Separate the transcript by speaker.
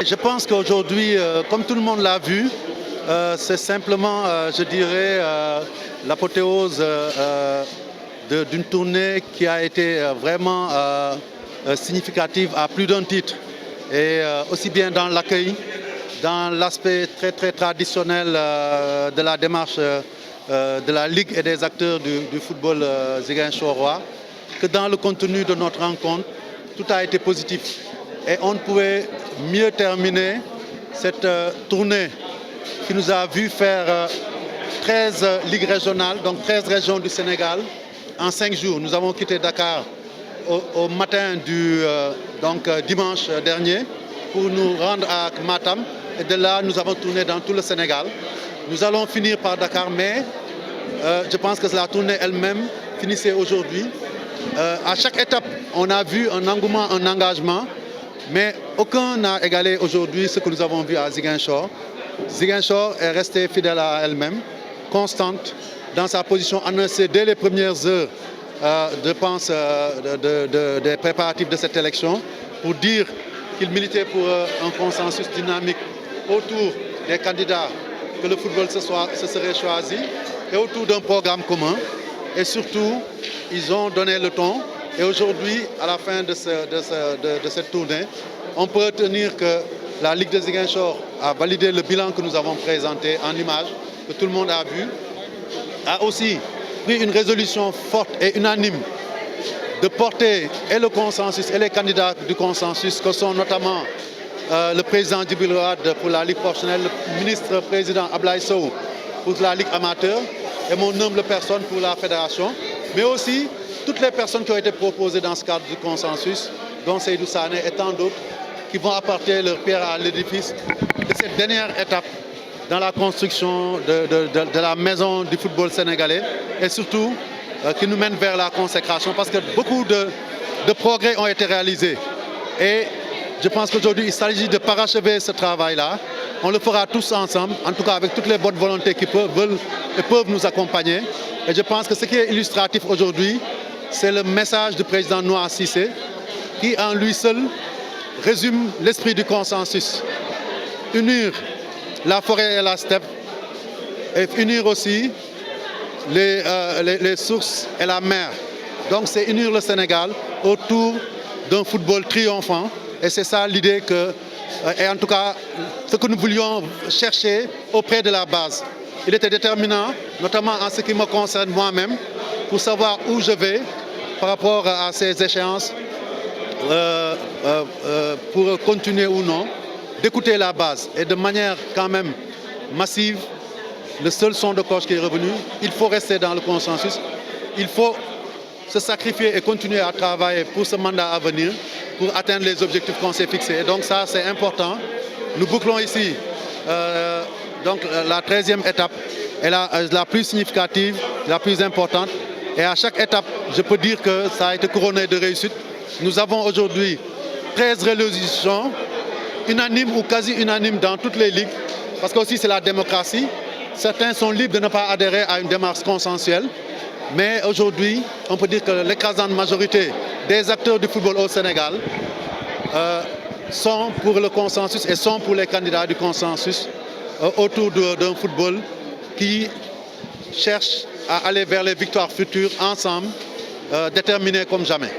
Speaker 1: Je pense qu'aujourd'hui, comme tout le monde l'a vu, c'est simplement, je dirais, l'apothéose d'une tournée qui a été vraiment significative à plus d'un titre. Et aussi bien dans l'accueil, dans l'aspect très très traditionnel de la démarche de la Ligue et des acteurs du football ziguinchorois, que dans le contenu de notre rencontre, tout a été positif. Et on ne pouvait mieux terminer cette tournée qui nous a vu faire 13 ligues régionales, donc 13 régions du Sénégal, en 5 jours. Nous avons quitté Dakar au matin du dimanche dernier pour nous rendre à Matam. Et de là, nous avons tourné dans tout le Sénégal. Nous allons finir par Dakar, mais je pense que la tournée elle-même finissait aujourd'hui. À chaque étape, on a vu un engouement, un engagement, mais aucun n'a égalé aujourd'hui ce que nous avons vu à Ziguinchor. Ziguinchor est restée fidèle à elle-même, constante dans sa position annoncée dès les premières heures, je pense, des préparatifs de cette élection, pour dire qu'il militait pour un consensus dynamique autour des candidats, que le football se serait choisi, et autour d'un programme commun. Et surtout, ils ont donné le ton. Et aujourd'hui, à la fin de cette tournée, on peut retenir que la Ligue de Ziguinchor a validé le bilan que nous avons présenté en images, que tout le monde a vu, a aussi pris une résolution forte et unanime de porter et le consensus et les candidats du consensus, que sont notamment le président Djibril Wade pour la Ligue professionnelle, le ministre-président Ablaye Sow pour la Ligue amateur et mon humble personne pour la fédération, mais aussi toutes les personnes qui ont été proposées dans ce cadre du consensus, dont Seydou Sané et tant d'autres, qui vont apporter leur pierre à l'édifice de cette dernière étape dans la construction de la maison du football sénégalais et surtout qui nous mène vers la consécration, parce que beaucoup de progrès ont été réalisés. Et je pense qu'aujourd'hui, il s'agit de parachever ce travail-là. On le fera tous ensemble, en tout cas avec toutes les bonnes volontés qui peuvent nous accompagner. Et je pense que ce qui est illustratif aujourd'hui, c'est le message du président Noah Cissé, qui en lui seul résume l'esprit du consensus. Unir la forêt et la steppe, et unir aussi les sources et la mer. Donc c'est unir le Sénégal autour d'un football triomphant. Et c'est ça l'idée et en tout cas ce que nous voulions chercher auprès de la base. Il était déterminant, notamment en ce qui me concerne moi-même, pour savoir où je vais par rapport à ces échéances, pour continuer ou non, d'écouter la base. Et de manière quand même massive, le seul son de cloche qui est revenu, il faut rester dans le consensus, il faut se sacrifier et continuer à travailler pour ce mandat à venir, pour atteindre les objectifs qu'on s'est fixés. Et donc ça, c'est important. Nous bouclons ici la 13e étape, est la plus significative, la plus importante. Et à chaque étape, je peux dire que ça a été couronné de réussite. Nous avons aujourd'hui 13 résolutions, unanimes ou quasi unanimes dans toutes les ligues, parce que aussi c'est la démocratie. Certains sont libres de ne pas adhérer à une démarche consensuelle. Mais aujourd'hui, on peut dire que l'écrasante majorité des acteurs du football au Sénégal sont pour le consensus et sont pour les candidats du consensus autour d'un football qui cherche à aller vers les victoires futures ensemble, déterminés comme jamais.